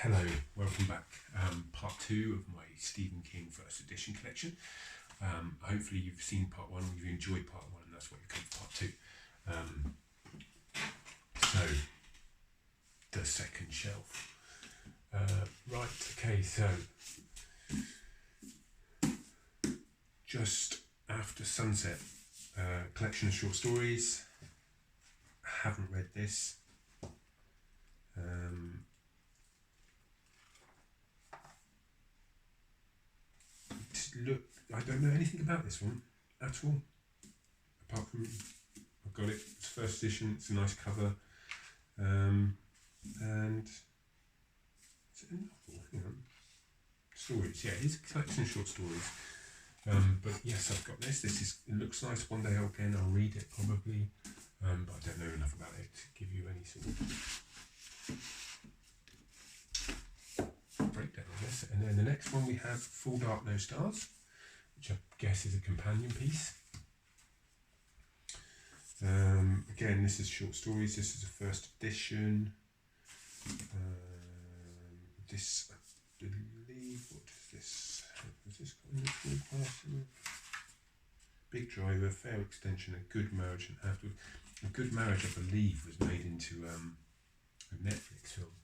Hello, welcome back. Part 2 of my Stephen King first edition collection. Hopefully you've seen part 1 or you've enjoyed part 1 and that's why you come for part 2. So, the second shelf. So Just After Sunset, collection of short stories. I haven't read this. Look, I don't know anything about this one at all, apart from I've got it. It's first edition. It's a nice cover, and it's a novel. Hang on. Stories. Yeah, it's a collection of short stories. But yes, I've got this. It looks nice. One day I'll read it probably, but I don't know enough about it to give you any sort of breakdown, I guess. And then the next one we have Full Dark No Stars, which I guess is a companion piece. Again, this is short stories. This is a first edition. This, I believe, what is this? Has this got any full person? Big Driver, Fair Extension, A Good Marriage, and Afterwards. A Good Marriage, I believe, was made into a Netflix film,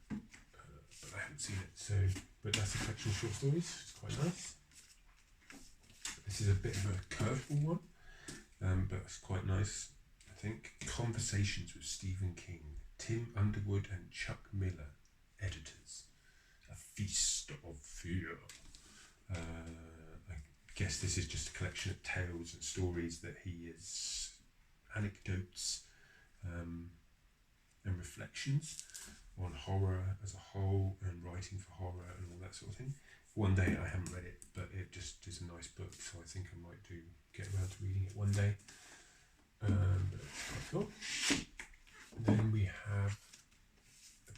but I haven't seen it. So, but that's a collection of short stories. It's quite nice. This is a bit of a curveball one, but it's quite nice, I think. Conversations with Stephen King, Tim Underwood and Chuck Miller, editors. A Feast of Fear. I guess this is just a collection of tales and stories that he is, anecdotes and reflections on horror as a whole and writing for horror and all that sort of thing. One day, I haven't read it, but it just is a nice book, so I think I might get around to reading it one day. But it's quite cool. Then we have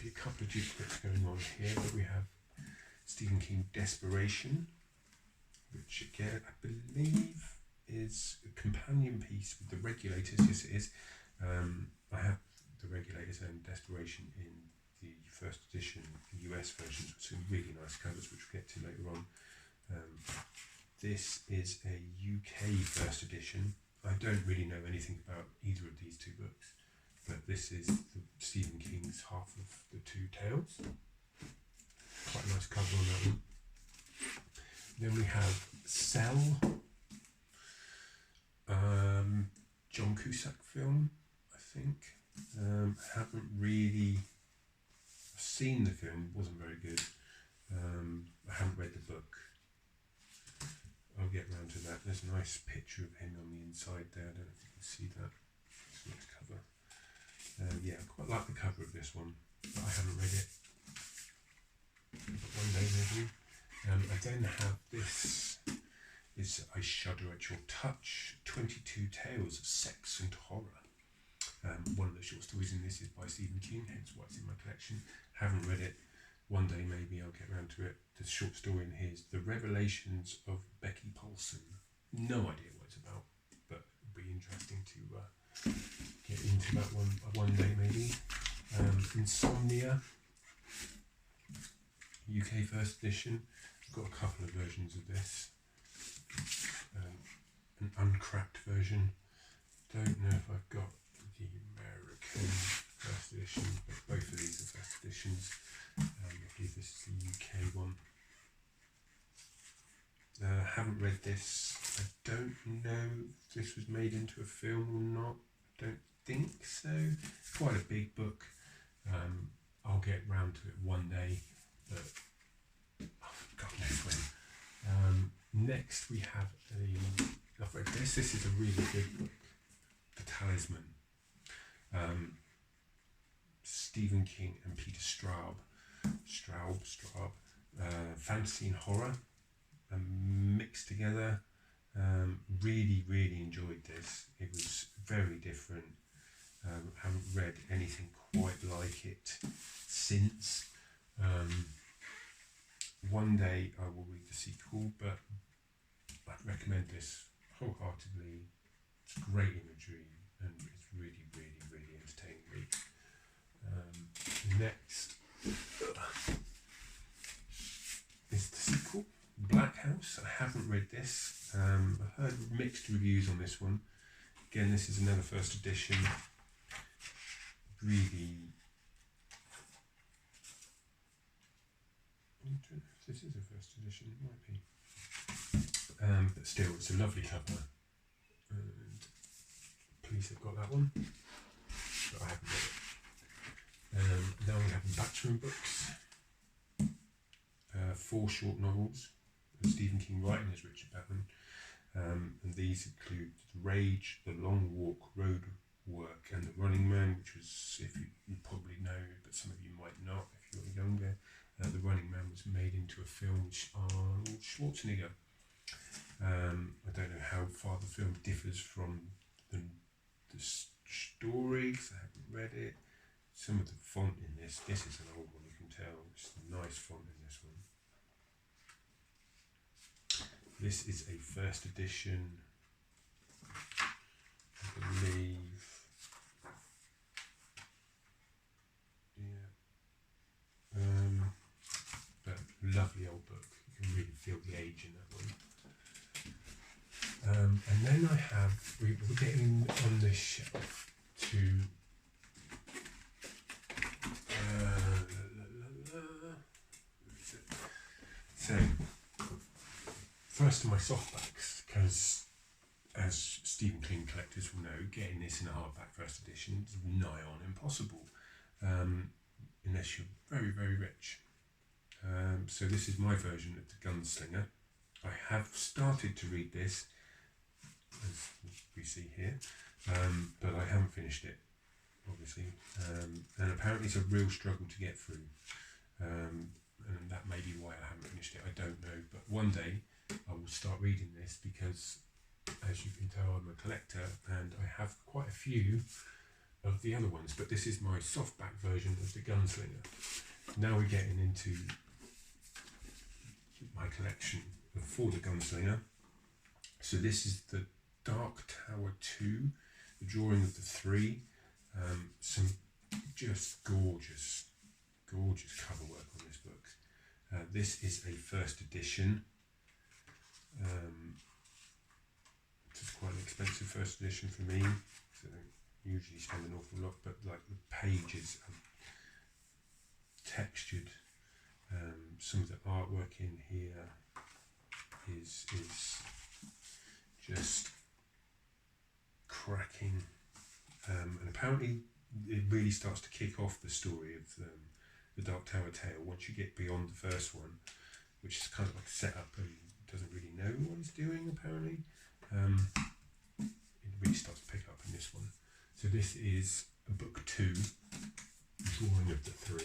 a couple of duplicates going on here, but we have Stephen King Desperation, which again I believe is a companion piece with The Regulators. Yes, it is. I have The Regulators and Desperation in the first edition US versions with some really nice covers, which we'll get to later on. This is a UK first edition. I don't really know anything about either of these two books, but this is Stephen King's half of the two tales. Quite a nice cover on that one. Then we have Cell, John Cusack film, I think. Haven't really seen the film, wasn't very good. I haven't read the book. I'll get round to that. There's a nice picture of him on the inside there. I don't know if you can see that. It's a nice cover. Yeah, I quite like the cover of this one, but I haven't read it. But one day maybe. I then have this. Is I Shudder at Your Touch, 22 Tales of Sex and Horror. One of the short stories in this is by Stephen King, hence why it's in my collection. Haven't read it. One day maybe I'll get around to it. The short story in here is The Revelations of Becky Paulson. No idea what it's about, but it'll be interesting to get into that one day maybe. Insomnia, UK first edition. I've got a couple of versions of this. An uncracked version. Don't know if I've got the American first edition, but both of these are first editions. I believe this is the UK one. Haven't read this. I don't know if this was made into a film or not. Don't think so. Quite a big book. I'll get round to it one day, but God knows when. Next we have I've read this. This is a really good book. The Talisman. Stephen King and Peter Straub. Fantasy and horror mixed together. Really enjoyed this. It was very different. Haven't read anything quite like it since. One day I will read the sequel, but I'd recommend this wholeheartedly. It's great imagery and it's really entertaining read. Next is the sequel, Black House. I haven't read this. I've heard mixed reviews on this one. Again, this is another first edition. Really, I don't know if this is a first edition, it might be. But still, it's a lovely cover. And police have got that one, but I haven't read it. Now we have Backroom Books. 4 short novels. Stephen King writing as Richard Batman. And these include The Rage, The Long Walk, Road Work, and The Running Man, which was, if you probably know, but some of you might not if you're younger. The Running Man was made into a film with Arnold Schwarzenegger. I don't know how far the film differs from the story, because I haven't read it. Some of the font in this is an old one, you can tell. It's a nice font in this one. This is a first edition, I believe. Yeah. But lovely old book. You can really feel the age in that one. And then I have, we're getting on this shelf to so first of my softbacks, because as Stephen King collectors will know, getting this in a hardback first edition is nigh on impossible, unless you're very, very rich. So this is my version of The Gunslinger. I have started to read this, as we see here, but I haven't finished it, obviously, and apparently it's a real struggle to get through, and that may be why I haven't finished it, I don't know, but one day I will start reading this, because as you can tell, I'm a collector and I have quite a few of the other ones, but this is my softback version of The Gunslinger. Now we're getting into my collection for The Gunslinger. So this is the Dark Tower 2, the drawing of the 3, some just gorgeous cover work on this book. This is a first edition. It's quite an expensive first edition for me, so I don't usually spend an awful lot, but like the pages are textured. Some of the artwork in here is just cracking, and apparently it really starts to kick off the story of the Dark Tower tale once you get beyond the first one, which is kind of like set up and doesn't really know what he's doing apparently. It really starts to pick up in this one. So this is a book 2, drawing of the 3,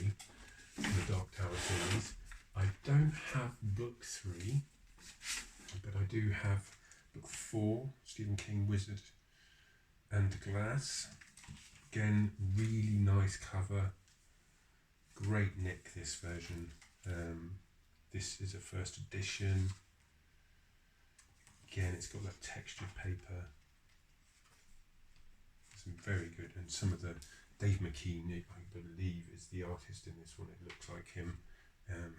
in the Dark Tower series. I don't have book 3, but I do have book 4, Stephen King Wizard and the Glass. Again, really nice cover, great nick this version. This is a first edition. Again, it's got that textured paper. It's very good, and some of the Dave McKean, I believe, is the artist in this one. It looks like him.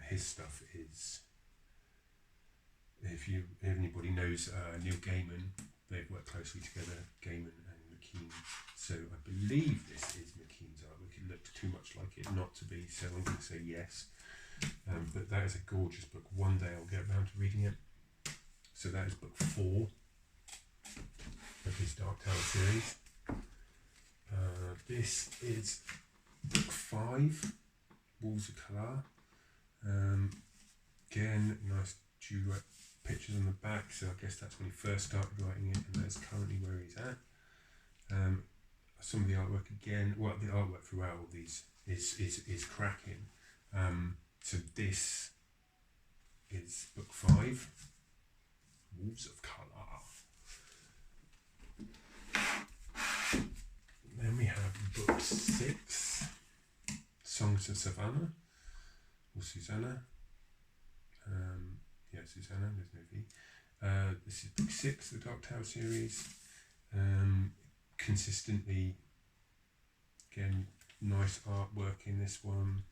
His stuff is, if anybody knows Neil Gaiman, they've worked closely together, Gaiman and McKean. So I believe this is McKean's artwork. It looked too much like it not to be, so I'm going to say yes. But that is a gorgeous book. One day I'll get around to reading it. So that is book 4 of his Dark Tower series. This is book 5, Wolves of Kalar. Again, nice duet pictures on the back, so I guess that's when he first started writing it, and that's currently where he's at. Some of the artwork again, well, the artwork throughout all these is cracking. So this is book 5, Wolves of Kalar. Then we have book 6, Songs of Savannah, or Susanna. Yeah, Susanna, there's no V. This is book 6, the Dark Tower series. Consistently, again, nice artwork in this one.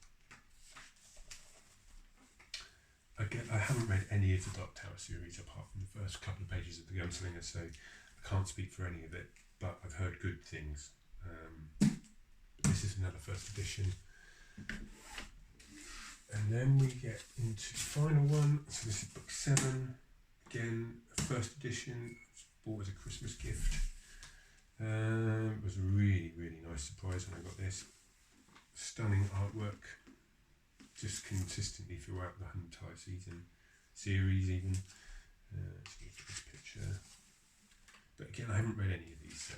again, I haven't read any of the Dark Tower series apart from the first couple of pages of The Gunslinger, so I can't speak for any of it, but I've heard good things. This is another first edition. And then we get into the final one. So this is book 7. Again, first edition. Bought as a Christmas gift. It was a really, really nice surprise when I got this. Stunning artwork. Just consistently throughout the entire series even. Let's look at this picture. But again, I haven't read any of these, so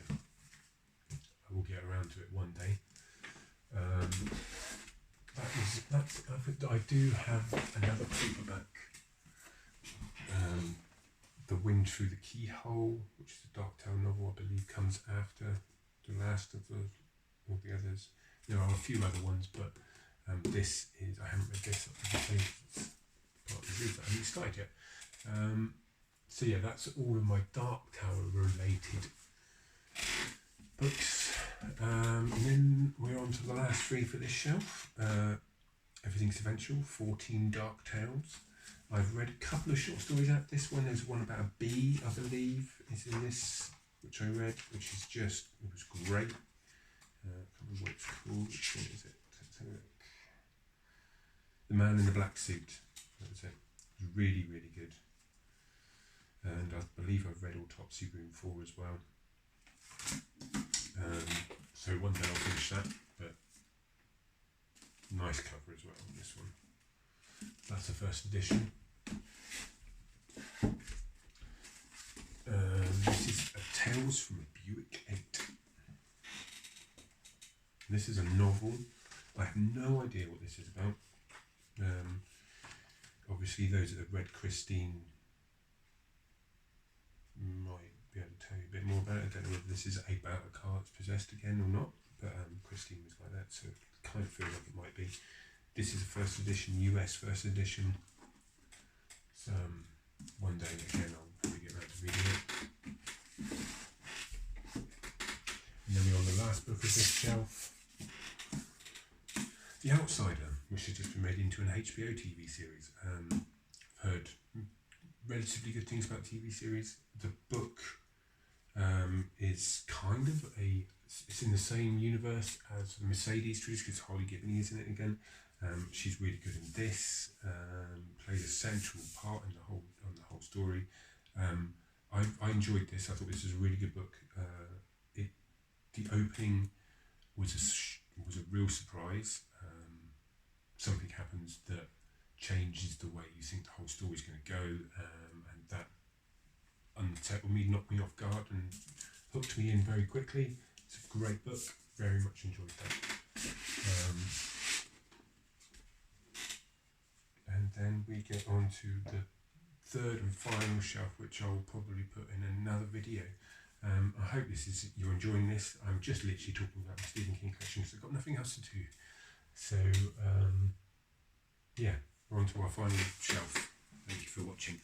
I will get around to it one day. I do have another paperback, The Wind Through the Keyhole, which is a Dark Tower novel, I believe comes after the last of all the others. There are a few other ones, but this is, I haven't read this, it's part of the series that I haven't started yet. So yeah, that's all of my Dark Tower related books. And then we're on to the last 3 for this shelf. Everything's Eventual, 14 Dark Tales. I've read a couple of short stories out of this one. There's one about a bee, I believe, is in this, which I read, which is just, it was great. I can't remember what it's called. Which one is it? Let's have a look. The Man in the Black Suit. That was it. It was really, really good. And I believe I've read Autopsy Room 4 as well. So one day I'll finish that, but nice cover as well on this one. That's the first edition. This is a Tales from a Buick 8. This is a novel. I have no idea what this is about. Obviously those that have read Christine might be able to tell you a bit more about it. I don't know whether this is about a car that's possessed again or not, but Christine was like that, so it kind of feels like it might be. This is a first edition, US first edition. So one day again I'll probably get around to reading it. And then we're on the last book of this shelf. The Outsider, which has just been made into an HBO TV series. I've heard relatively good things about the TV series. The book is kind of it's in the same universe as the Mercedes series because Holly Gibney is in it again. She's really good in this. Plays a central part in the whole story. I enjoyed this. I thought this was a really good book. The opening was a real surprise. Something happens that changes the way you think the whole story's going to go, and that unsettled me, knocked me off guard, and hooked me in very quickly. It's a great book. Very much enjoyed that. And then we get on to the third and final shelf, which I'll probably put in another video. I hope you're enjoying this. I'm just literally talking about my Stephen King collection because I've got nothing else to do. So, yeah, we're on to our final shelf. Thank you for watching.